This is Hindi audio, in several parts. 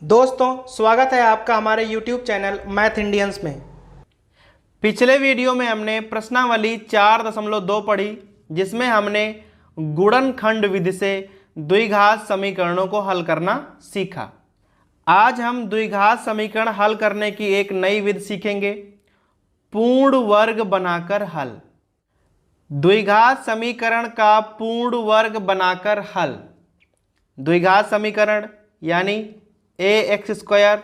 दोस्तों, स्वागत है आपका हमारे YouTube चैनल मैथ इंडियंस में। पिछले वीडियो में हमने प्रश्नावली 4.2 पढ़ी, जिसमें हमने गुणनखंड विधि से द्विघात समीकरणों को हल करना सीखा। आज हम द्विघात समीकरण हल करने की एक नई विधि सीखेंगे, पूर्ण वर्ग बनाकर हल। द्विघात समीकरण का पूर्ण वर्ग बनाकर हल। द्विघात समीकरण यानी ax²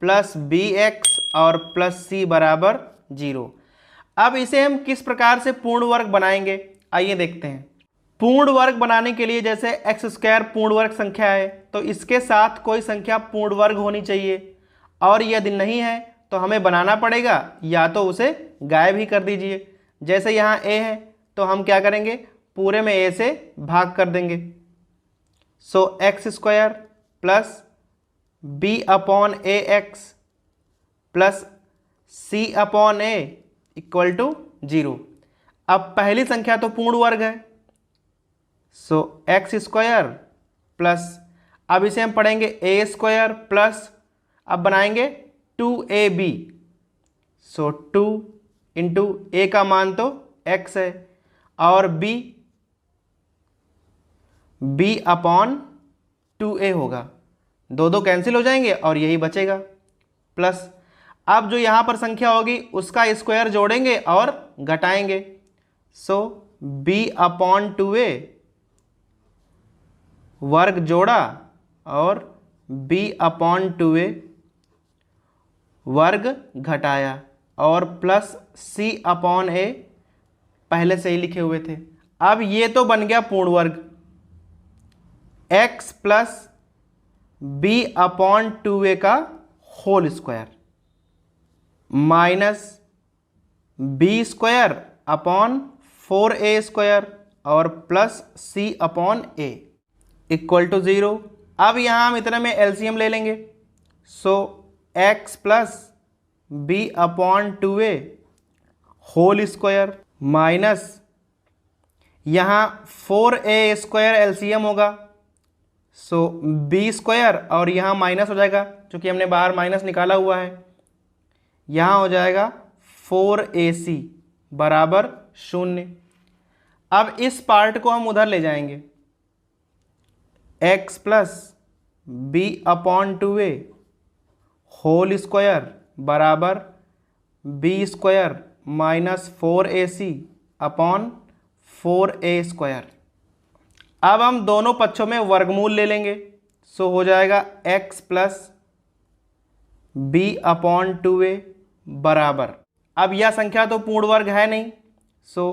प्लस bx और प्लस c बराबर 0। अब इसे हम किस प्रकार से पूर्ण वर्ग बनाएंगे, आइए देखते हैं। पूर्ण वर्ग बनाने के लिए जैसे x² पूर्ण वर्ग संख्या है, तो इसके साथ कोई संख्या पूर्ण वर्ग होनी चाहिए, और यदि नहीं है तो हमें बनाना पड़ेगा, या तो उसे गायब ही कर दीजिए। जैसे यहाँ a है तो हम क्या करेंगे, पूरे में a से भाग कर देंगे। So x² plus b upon ax plus c upon a equal to 0। अब पहली संख्या तो पूर्ण वर्ग है, सो x² प्लस, अब इसे हम पढ़ेंगे a² प्लस, अब बनाएंगे 2ab, सो 2 इंटू a का मान तो x है, और b अपॉन 2a होगा। दो कैंसिल हो जाएंगे और यही बचेगा, प्लस अब जो यहाँ पर संख्या होगी उसका स्क्वायर जोड़ेंगे और घटाएंगे। सो b अपॉन 2a वर्ग जोड़ा और b अपॉन 2a वर्ग घटाया, और प्लस c अपॉन a पहले से ही लिखे हुए थे। अब ये तो बन गया पूर्ण वर्ग, x plus b upon 2a का whole square minus b² upon 4a² और plus c upon a equal to 0। अब यहाँ हम इतने में एलसीएम ले लेंगे, so x plus b upon 2a whole square minus यहाँ 4a² एलसीएम होगा, सो b² और यहाँ माइनस हो जाएगा, क्योंकि हमने बाहर माइनस निकाला हुआ है। यहाँ हो जाएगा 4ac बराबर 0। अब इस पार्ट को हम उधर ले जाएंगे, x plus b upon 2a whole square बराबर b² minus 4ac upon 4a²। अब हम दोनों पक्षों में वर्गमूल ले लेंगे, सो हो जाएगा x plus b upon 2a बराबर, अब यह संख्या तो पूर्ण वर्ग है नहीं, so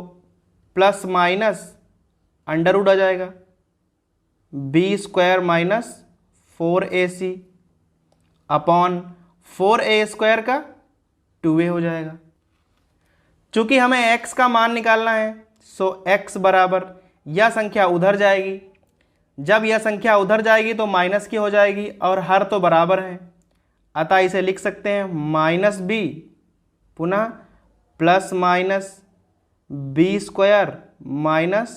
plus minus under root आ जाएगा, b² minus 4ac upon 4a² का 2a हो जाएगा। चूंकि हमें x का मान निकालना है, सो x बराबर यह संख्या उधर जाएगी। जब यह संख्या उधर जाएगी तो माइनस की हो जाएगी, और हर तो बराबर है, अतः इसे लिख सकते हैं माइनस b पुनः plus minus b² minus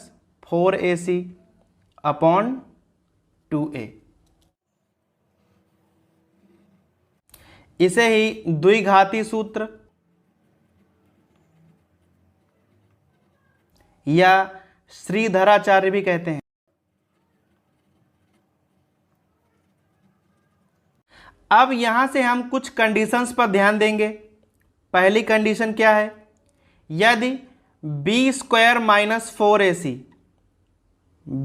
4ac upon 2a। इसे ही द्विघाती सूत्र या श्रीधराचार्य भी कहते हैं। अब यहां से हम कुछ कंडीशंस पर ध्यान देंगे। पहली कंडीशन क्या है, यदि b² minus 4ac,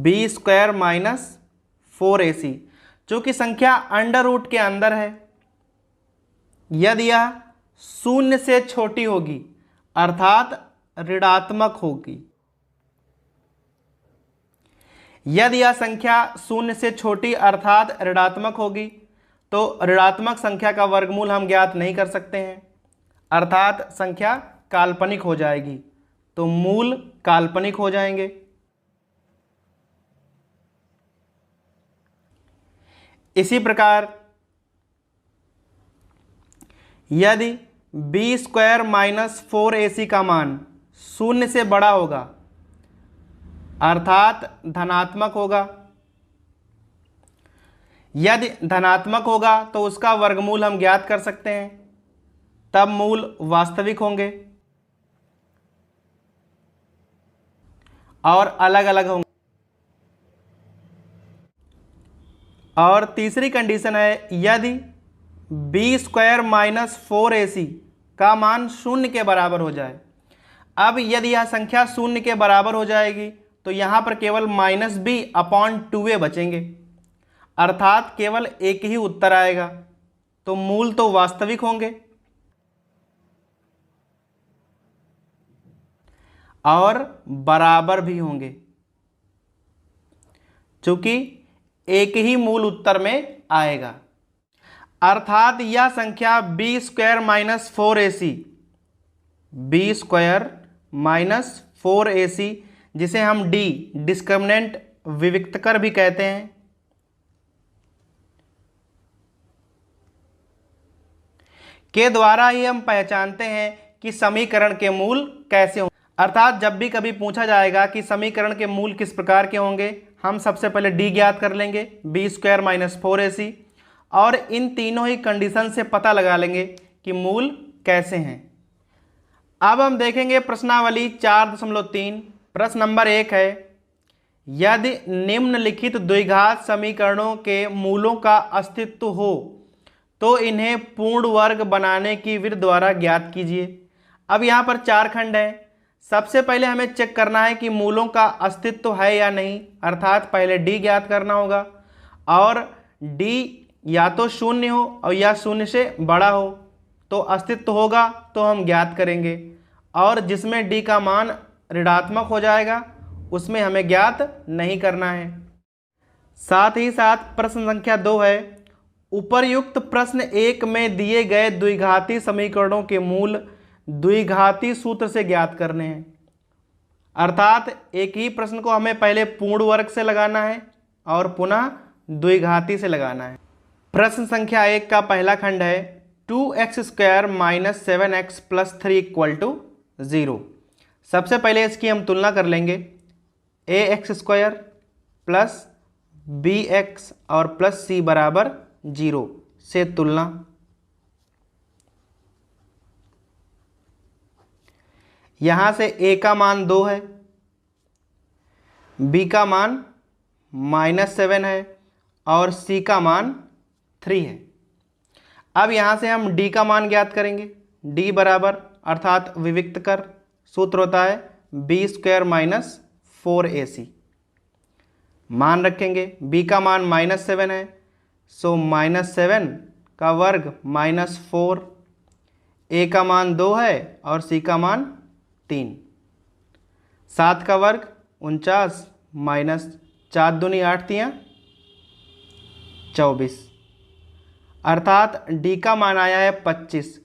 b² minus 4ac चूंकि संख्या अंडर रूट के अंदर है, यदि यह 0 से छोटी होगी अर्थात ऋणात्मक होगी, यदि यह संख्या 0 से छोटी अर्थात ऋणात्मक होगी, तो ऋणात्मक संख्या का वर्गमूल हम ज्ञात नहीं कर सकते हैं, अर्थात संख्या काल्पनिक हो जाएगी, तो मूल काल्पनिक हो जाएंगे। इसी प्रकार यदि b² माइनस 4ac का मान 0 से बड़ा होगा अर्थात धनात्मक होगा, यदि धनात्मक होगा तो उसका वर्गमूल हम ज्ञात कर सकते हैं, तब मूल वास्तविक होंगे और अलग अलग होंगे। और तीसरी कंडीशन है, यदि बी स्क्वायर माइनस 4ac का मान शून्य के बराबर हो जाए। अब यदि यह संख्या शून्य के बराबर हो जाएगी तो यहां पर केवल -b/2a बचेंगे, अर्थात केवल एक ही उत्तर आएगा, तो मूल तो वास्तविक होंगे और बराबर भी होंगे, चूंकि एक ही मूल उत्तर में आएगा। अर्थात यह संख्या बी स्क्वायर माइनस 4ac जिसे हम डिस्क्रिमिनेंट विविक्तकर भी कहते हैं, के द्वारा ही हम पहचानते हैं कि समीकरण के मूल कैसे होंगे। अर्थात जब भी कभी पूछा जाएगा कि समीकरण के मूल किस प्रकार के होंगे, हम सबसे पहले डी ज्ञात कर लेंगे, बी स्क्वायर माइनस 4ac, और इन तीनों ही कंडीशन से पता लगा लेंगे कि मूल कैसे हैं। अब हम देखेंगे प्रश्नावली 4.3। प्रश्न नंबर 1 है, यदि निम्नलिखित द्विघात समीकरणों के मूलों का अस्तित्व हो तो इन्हें पूर्ण वर्ग बनाने की विधि द्वारा ज्ञात कीजिए। अब यहाँ पर 4 खंड हैं। सबसे पहले हमें चेक करना है कि मूलों का अस्तित्व है या नहीं, अर्थात पहले डी ज्ञात करना होगा, और डी या तो शून्य हो और या शून्य से बड़ा हो, तो अस्तित्व होगा तो हम ज्ञात करेंगे, और जिसमें डी का मान ऋणात्मक हो जाएगा उसमें हमें ज्ञात नहीं करना है। साथ ही साथ प्रश्न संख्या 2 है, उपर्युक्त प्रश्न 1 में दिए गए द्विघाती समीकरणों के मूल द्विघाती सूत्र से ज्ञात करने हैं। अर्थात एक ही प्रश्न को हमें पहले पूर्ण वर्ग से लगाना है और पुनः द्विघाती से लगाना है। प्रश्न संख्या 1 का पहला खंड है, 2x square minus 7x plus 3 = 0। सबसे पहले इसकी हम तुलना कर लेंगे, ax स्क्वायर प्लस bx और प्लस c बराबर 0 से तुलना। यहां से a का मान 2 है, b का मान -7 है और c का मान 3 है। अब यहां से हम d का मान ज्ञात करेंगे, d बराबर अर्थात विविक्त कर, सूत्र होता है b स्क्वायर माइनस 4ac। मान रखेंगे, b का मान -7 है, सो -7 का वर्ग -4, a का मान 2 है और c का मान 3, 7 का वर्ग 49 माइनस 4 दूनी 8 तियां 24, अर्थात d का मान आया है 25।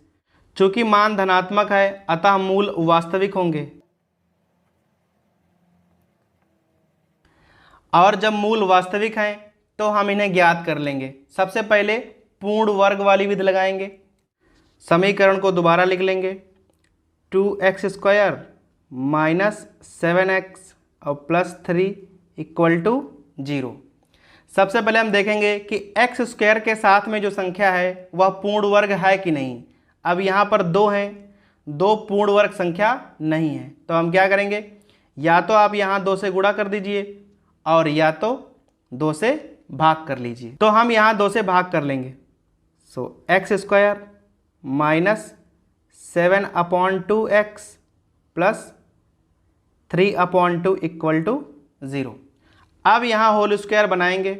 चूंकि मान धनात्मक है अतः मूल वास्तविक होंगे, और जब मूल वास्तविक हैं तो हम इन्हें ज्ञात कर लेंगे। सबसे पहले पूर्ण वर्ग वाली विधि लगाएंगे, समीकरण को दोबारा लिख लेंगे, 2x स्क्वायर माइनस 7x और प्लस 3 = 0। सबसे पहले हम देखेंगे कि x स्क्वायर के साथ में जो संख्या है वह पूर्ण वर्ग है कि नहीं। अब यहाँ पर 2 हैं, 2 पूर्ण वर्ग संख्या नहीं है, तो हम क्या करेंगे, या तो आप यहाँ 2 से गुणा कर दीजिए और या तो 2 से भाग कर लीजिए। तो हम यहाँ 2 से भाग कर लेंगे, so x square minus 7/2x plus 3/2 = 0। अब यहाँ होल स्क्वायर बनाएंगे,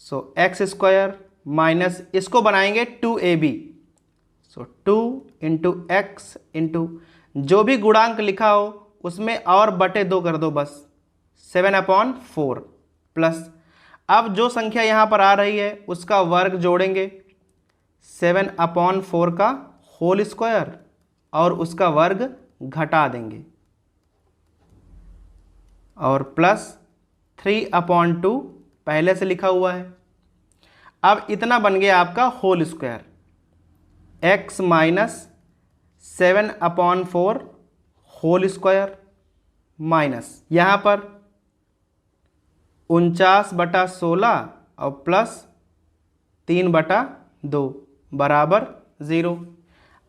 सो x स्क्वायर माइनस इसको बनाएंगे 2ab, सो 2 × x इंटू जो भी गुणांक लिखा हो उसमें और बटे 2 कर दो, बस 7/4 प्लस अब जो संख्या यहाँ पर आ रही है उसका वर्ग जोड़ेंगे, 7/4 का होल स्क्वायर और उसका वर्ग घटा देंगे, और प्लस 3/2 पहले से लिखा हुआ है। अब इतना बन गया आपका whole square, x minus 7/4 whole square minus यहाँ पर 49/16 और प्लस 3/2 बराबर 0।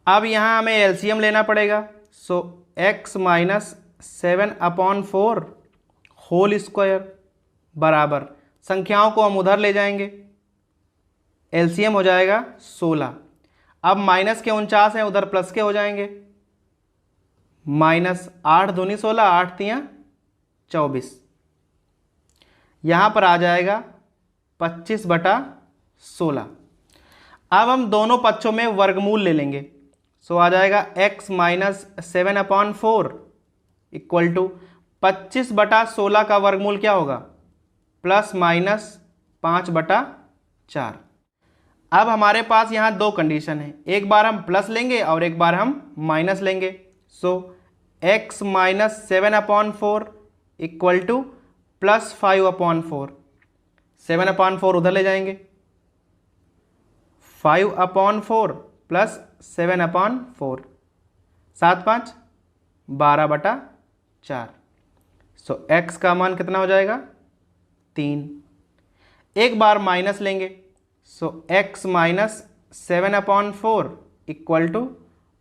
अब यहाँ हमें एलसीएम लेना पड़ेगा। सो x माइनस 7/4 होल स्क्वायर बराबर, संख्याओं को हम उधर ले जाएंगे, एलसीएम हो जाएगा 16। अब माइनस के 49 हैं, उधर प्लस के हो जाएंगे, माइनस 8 दूनी 16, 8 तियां 24। यहाँ पर आ जाएगा 25/16। अब हम दोनों पक्षों में वर्गमूल ले लेंगे। सो आ जाएगा x माइनस 7/4 इक्वल टू 25/16 का वर्गमूल क्या होगा, प्लस माइनस 5/4। अब हमारे पास यहाँ दो कंडीशन है, एक बार हम प्लस लेंगे और एक बार हम माइनस लेंगे। So x minus 7/4 equal two plus 5/4। 7/4 उधर ले जाएंगे, 5/4 प्लस 7/4, 7×5 12/4। सो x का मान कितना हो जाएगा, 3। एक बार माइनस लेंगे। So x minus 7/4 equal to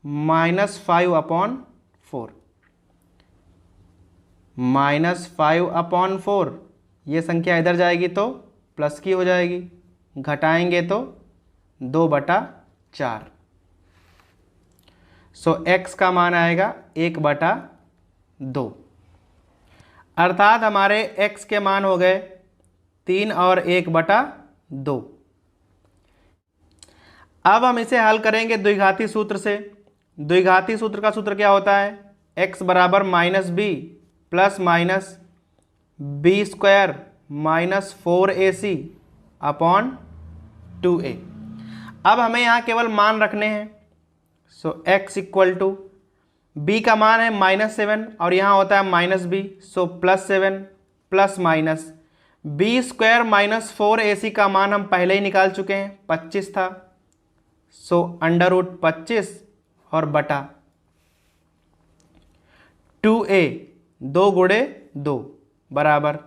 minus 5/4, minus 5/4। ये संख्या इधर जाएगी तो प्लस की हो जाएगी, घटाएंगे तो 2/4। सो x का मान आएगा 1/2, अर्थात हमारे x के मान हो गए 3 और 1/2। अब हम इसे हल करेंगे द्विघाती सूत्र से। द्विघाती सूत्र का सूत्र क्या होता है, x बराबर minus b plus minus b square minus 4ac upon 2a। अब हमें यहाँ केवल मान रखने हैं। So x equal to b का मान है -7 और यहाँ होता है -b। So +7 plus minus b square minus 4ac का मान हम पहले ही निकाल चुके हैं, 25 था। सो √25 और बटा 2a 2 गुणे 2 बराबर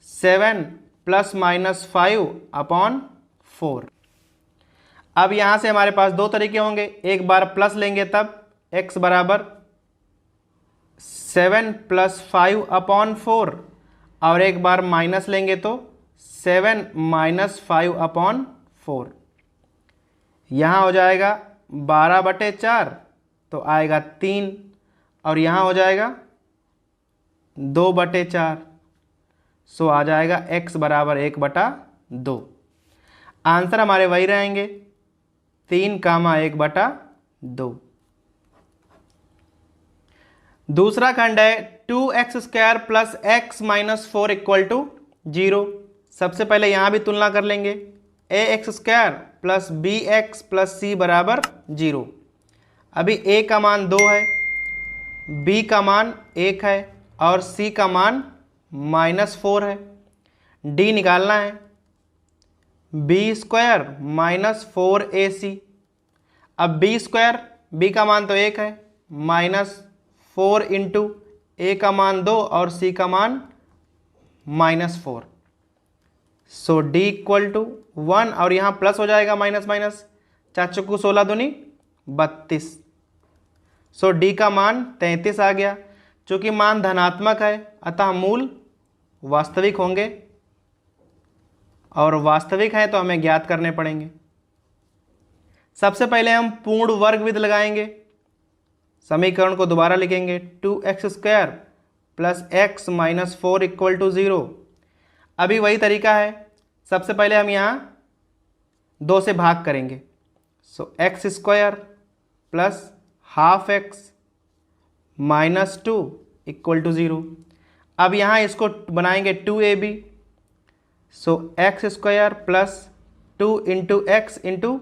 7 प्लस माइनस 5/4। अब यहाँ से हमारे पास दो तरीके होंगे, एक बार प्लस लेंगे तब x बराबर 7 प्लस 5/4 और एक बार माइनस लेंगे तो 7 माइनस 5/4। यहाँ हो जाएगा 12/4 तो आएगा 3 और यहाँ हो जाएगा 2/4। सो आ जाएगा x बराबर 1/2। आंसर हमारे वही रहेंगे, 3, 1/2। दूसरा खंड है 2x² plus x minus 4 equal to 0। सबसे पहले यहाँ भी तुलना कर लेंगे, ax² plus bx plus c बराबर 0। अभी a का मान 2 है, b का मान 1 है और c का मान -4 है। d निकालना है, b² माइनस 4ac। अब b² b का मान तो 1 है, -4 इंटू a का मान 2 और c का मान -4। सो d इक्वल टू 1 और यहाँ प्लस हो जाएगा माइनस माइनस, 4 चौको 16 दूनी 32। सो d का मान 33 आ गया। चूंकि मान धनात्मक है अतः मूल वास्तविक होंगे और वास्तविक है तो हमें ज्ञात करने पड़ेंगे। सबसे पहले हम पूर्ण वर्ग विधि लगाएंगे, समीकरण को दोबारा लिखेंगे 2x² plus x minus 4 equal to 0। अभी वही तरीका है, सबसे पहले हम यहाँ 2 से भाग करेंगे। So x² plus half x minus 2 equal to 0। अब यहाँ इसको बनाएंगे 2ab। So x² plus 2 into x into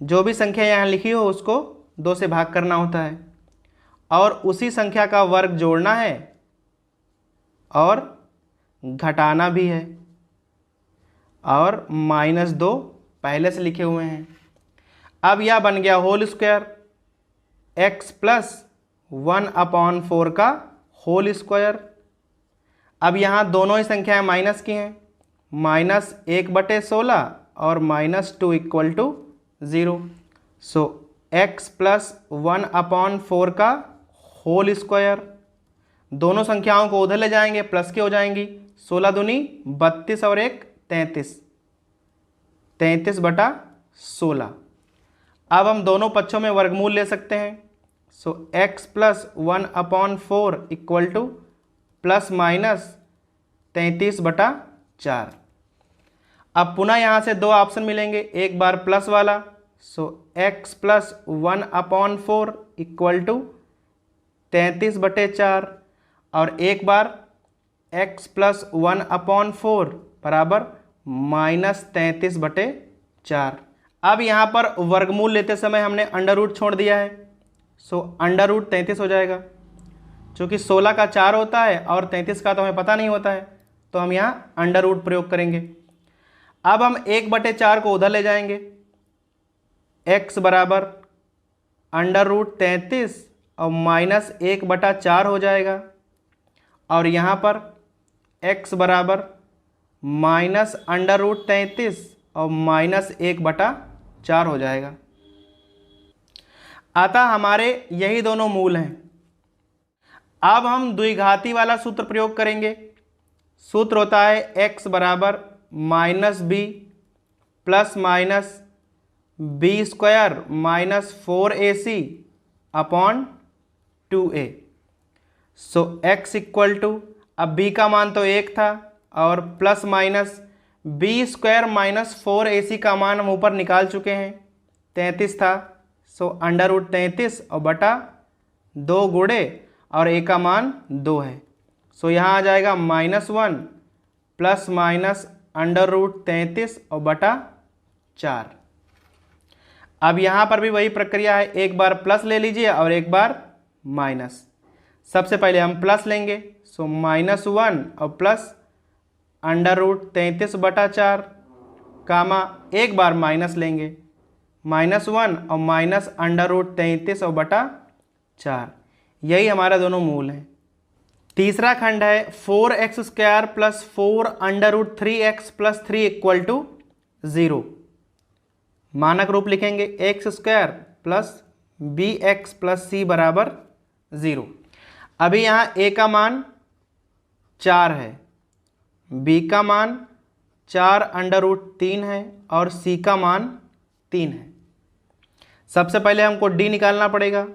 जो भी संख्या यहाँ लिखी हो उसको 2 से भाग करना होता है और उसी संख्या का वर्ग जोड़ना है और घटाना भी है और -2 पहले से लिखे हुए हैं। अब यह बन गया होल स्क्वायर, x प्लस 1/4 का होल स्क्वायर। अब यहाँ दोनों ही संख्याएं माइनस की हैं, -1/16 और -2 equal to 0। So x plus 1/4 का होल स्क्वायर, दोनों संख्याओं को उधर ले जाएंगे, प्लस की हो जाएंगी। 16 दूनी 32 और 1 33, 33/16। अब हम दोनों पक्षों में वर्गमूल ले सकते हैं। So x plus 1/4 equal two plus minus 33/4। अब पुनः यहाँ से दो ऑप्शन मिलेंगे, एक बार प्लस वाला, सो x प्लस 1/4 इक्वल टू 33/4, और एक बार x प्लस 1/4 बराबर -33/4। अब यहाँ पर वर्गमूल लेते समय हमने अंडर रूट छोड़ दिया है, सो अंडर रूट 33 हो जाएगा। चूँकि 16 का 4 होता है और 33 का तो हमें पता नहीं होता है, तो हम यहाँ अंडर रूट प्रयोग करेंगे। अब हम 1/4 को उधर ले जाएंगे, x बराबर अंडर रूट 33 और -1/4 हो जाएगा, और यहाँ पर x बराबर माइनस अंडर रूट 33 और -1/4 हो जाएगा। अतः हमारे यही दोनों मूल हैं। अब हम द्विघाती वाला सूत्र प्रयोग करेंगे। सूत्र होता है x बराबर -b plus minus b square -4ac upon 2a। So x equal to, अब b का मान तो 1 था और plus minus b square -4ac का मान हम ऊपर निकाल चुके हैं, 33 था। सो अंडर रूट 33 और बटा 2 गुणे और a का मान 2 है। सो यहाँ आ जाएगा -1 प्लस माइनस अंडर रूट 33 और बटा 4। अब यहाँ पर भी वही प्रक्रिया है, एक बार प्लस ले लीजिए और एक बार माइनस। सबसे पहले हम प्लस लेंगे, सो -1 और प्लस अंडर रूट 33/4 कामा, एक बार माइनस लेंगे, -1 और माइनस अंडर रूट 33 और बटा 4। यही हमारा दोनों मूल हैं। तीसरा खंड है 4x² plus 4 under root 3x plus 3 equal to 0। मानक रूप लिखेंगे x² plus bx plus c बराबर 0। अभी यहाँ a का मान 4 है, b का मान 4 अंडर रूट 3 है और c का मान 3 है। सबसे पहले हमको d निकालना पड़ेगा।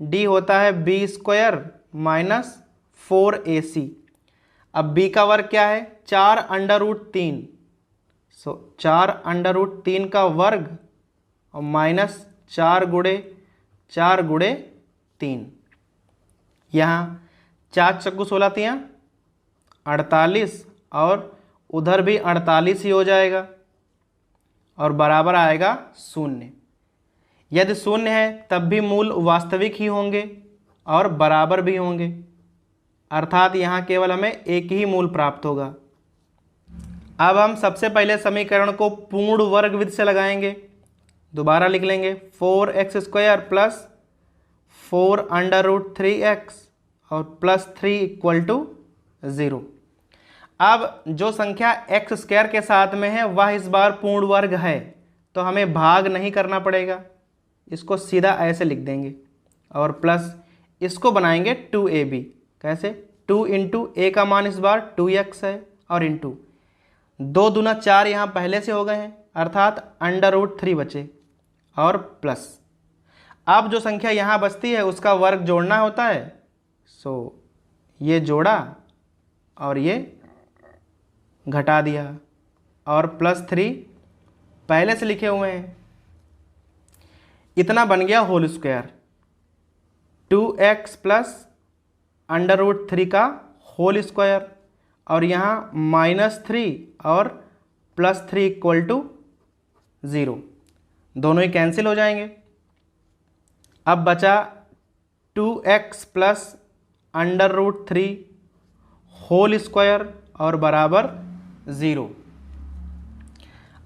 d होता है b स्क्वायर माइनस 4ac। अब b का वर्ग क्या है, 4 अंडर रूट 3। सो 4 अंडर रूट 3 का वर्ग और माइनस 4 गुणे 3। यहाँ 4 चक्कू 16 तियाँ 48 और उधर भी 48 ही हो जाएगा और बराबर आएगा 0। यदि 0 है तब भी मूल वास्तविक ही होंगे और बराबर भी होंगे, अर्थात यहाँ केवल हमें एक ही मूल प्राप्त होगा। अब हम सबसे पहले समीकरण को पूर्ण वर्ग विधि से लगाएंगे। दोबारा लिख लेंगे 4x² plus 4 under root 3x और प्लस 3 इक्वल टू 0। अब जो संख्या x² के साथ में है वह इस बार पूर्ण वर्ग है, तो हमें भाग नहीं करना पड़ेगा, इसको सीधा ऐसे लिख देंगे और प्लस इसको बनाएंगे 2ab। कैसे, 2 इंटू a का मान इस बार 2x है और इंटू 2 दूना 4 यहाँ पहले से हो गए हैं, अर्थात अंडर रूट 3 बचे और प्लस। अब जो संख्या यहाँ बचती है उसका वर्ग जोड़ना होता है, सो ये जोड़ा और ये घटा दिया और प्लस 3 पहले से लिखे हुए हैं। इतना बन गया whole square, 2x plus under root 3 का होल स्क्वायर और यहाँ -3 और प्लस 3 इक्वल टू 0। दोनों ही कैंसिल हो जाएंगे। अब बचा 2x plus under root 3 whole square और बराबर 0।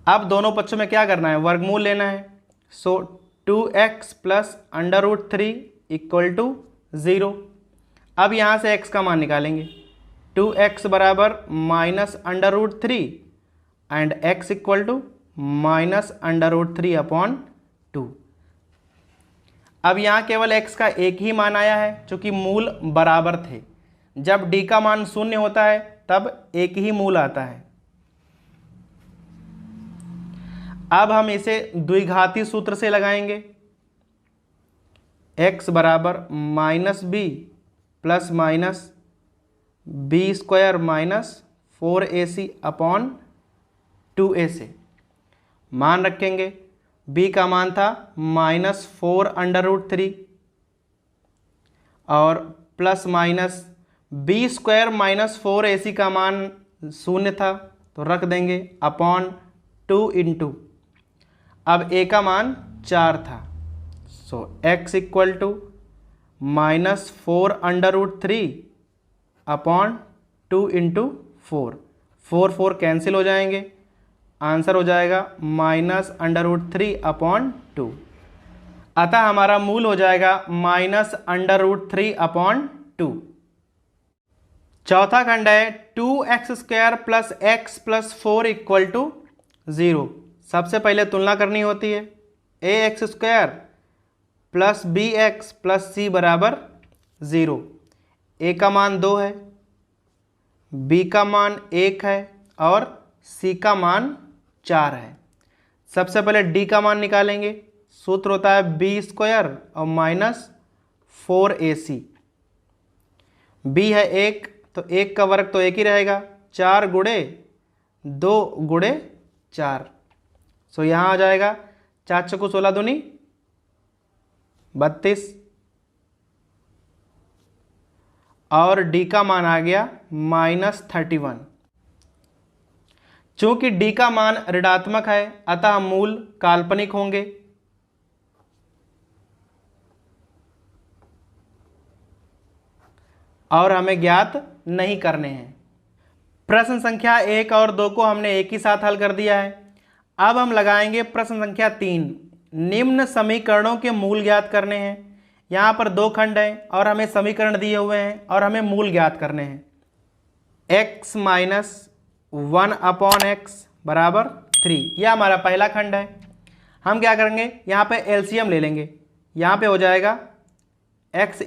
अब दोनों पक्षों में क्या करना है, वर्गमूल लेना है। So 2x plus under root 3 equal to 0। अब यहाँ से x का मान निकालेंगे, 2x बराबर minus under root 3 and x equal to -√3/2। अब यहाँ केवल x का एक ही मान आया है क्योंकि मूल बराबर थे। जब d का मान 0 होता है तब एक ही मूल आता है। अब हम इसे द्विघाती सूत्र से लगाएंगे। x बराबर -b plus minus b² -4ac/2a से मान रखेंगे। b का मान था -4√3 और प्लस माइनस b² -4ac का मान 0 था तो रख देंगे अपॉन 2 इंटू, अब a का मान 4 था, so x equal to -4√3 upon 2 into 4, 4 cancel हो जाएंगे, आंसर हो जाएगा -√3/2। अतः हमारा मूल हो जाएगा -√3/2। चौथा खंड है 2x² + x + 4 = 0। सबसे पहले तुलना करनी होती है। ax² + bx + c बराबर 0। a का मान 2 है, b का मान 1 है और c का मान 4 है। सबसे पहले d का मान निकालेंगे। सूत्र होता है b² और -4ac। b है 1 तो 1 का वर्ग तो 1 ही रहेगा, 4 गुणे 2 गुणे 4, सो यहाँ आ जाएगा 4 चौको 16 दूनी 32 और d का मान आ गया -31। चूंकि d का मान ऋणात्मक है अतः मूल काल्पनिक होंगे। और हमें ज्ञात नहीं करने हैं। प्रश्न संख्या 1 और 2 को हमने एक ही साथ हल कर दिया है। अब हम लगाएंगे प्रश्न संख्या 3। निम्न समीकरणों के मूल ज्ञात करने हैं। यहाँ पर 2 खंड हैं और हमें समीकरण दिए हुए हैं और हमें मूल ज्ञात करने हैं। x - 1/x बराबर 3, यह हमारा पहला खंड है। हम क्या करेंगे, यहाँ पे एलसीएम ले लेंगे। यहाँ पे हो जाएगा x² -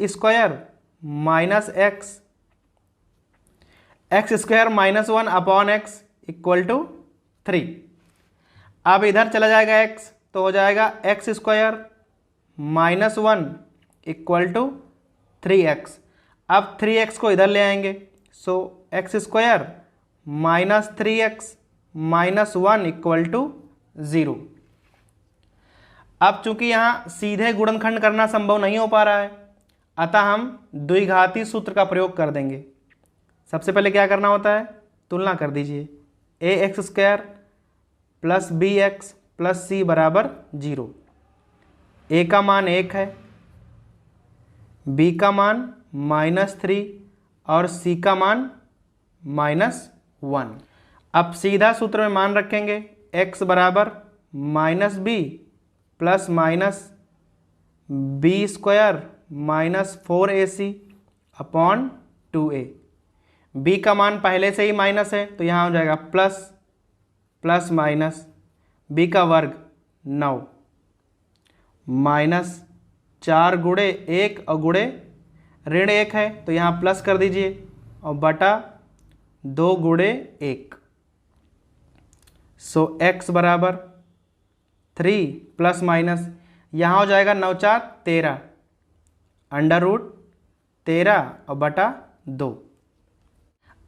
x, x² - 1/x = 3। अब इधर चला जाएगा x तो हो जाएगा x² - 1 = 3x। अब 3x को इधर ले आएंगे, सो x² - 3x - 1 = 0। अब चूंकि यहाँ सीधे गुणनखंड करना संभव नहीं हो पा रहा है अतः हम द्विघाती सूत्र का प्रयोग कर देंगे। सबसे पहले क्या करना होता है, तुलना कर दीजिए। ax² + bx + c बराबर 0। a का मान 1 है, b का मान -3 और c का मान -1। अब सीधा सूत्र में मान रखेंगे। x बराबर -b plus minus b² -4ac/2a। b का मान पहले से ही माइनस है तो यहाँ हो जाएगा प्लस प्लस माइनस, b का वर्ग 9 माइनस 4 गुणे 1 और गुणे ऋण 1 है तो यहाँ प्लस कर दीजिए और बटा 2 गुणे 1। सो x बराबर 3 प्लस माइनस यहाँ हो जाएगा 9 4 13 √13 और बटा 2।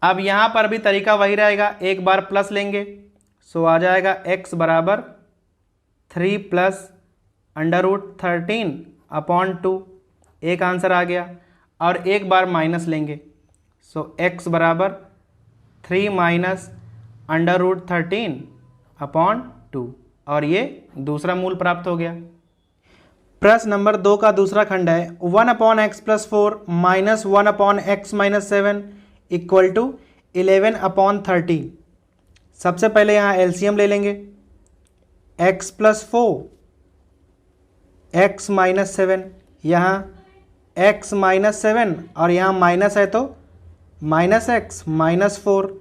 अब यहाँ पर भी तरीका वही रहेगा, एक बार प्लस लेंगे सो आ जाएगा x बराबर 3 प्लस √13/2, एक आंसर आ गया। और एक बार माइनस लेंगे सो x बराबर 3 माइनस √13/2 और ये दूसरा मूल प्राप्त हो गया। प्रश्न नंबर 2 का दूसरा खंड है 1/x + 4 - 1/x - 7 = 11/13। सबसे पहले यहाँ एलसीएम ले लेंगे। x + 4 x - 7, यहाँ x - 7 और यहाँ माइनस है तो -x - 4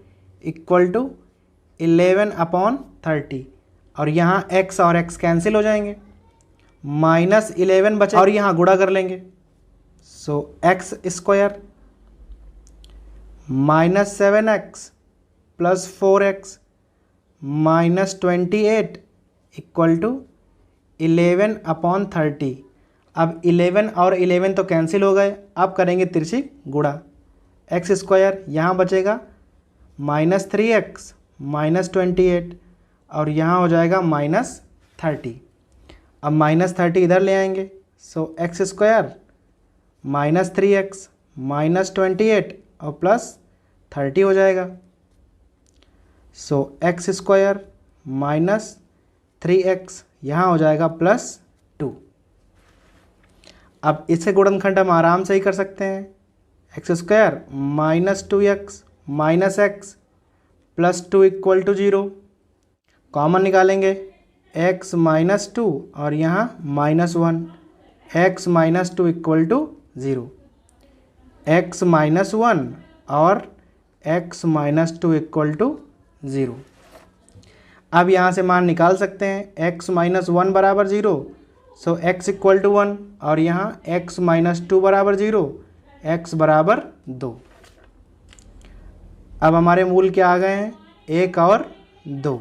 = 11/30। और यहाँ x और x कैंसिल हो जाएंगे, -11 बचे और यहाँ गुणा कर लेंगे। So x square -7x plus 4x -28 equal to 11/30। अब 11 और 11 तो कैंसिल हो गए, अब करेंगे तिरछी गुणा। एक्स स्क्वायर यहाँ बचेगा -3x -28 और यहाँ हो जाएगा -30। अब -30 इधर ले आएंगे। सो एक्स स्क्वायर -3x -28 और प्लस 30 हो जाएगा। सो एक्स स्क्वायर -3x यहाँ हो जाएगा +2। अब इससे गुणनखंड हम आराम से ही कर सकते हैं। X square -2x -x +2 equal to 0। Common निकालेंगे, x -2 और यहाँ -1, x -2 इक्वल टू 0। x -1 और x -2 इक्वल टू 0। अब यहाँ से मान निकाल सकते हैं, x -1 बराबर 0, सो x इक्वल टू 1 और यहाँ x -2 बराबर 0, x बराबर 2। अब हमारे मूल क्या आ गए हैं, 1 और 2।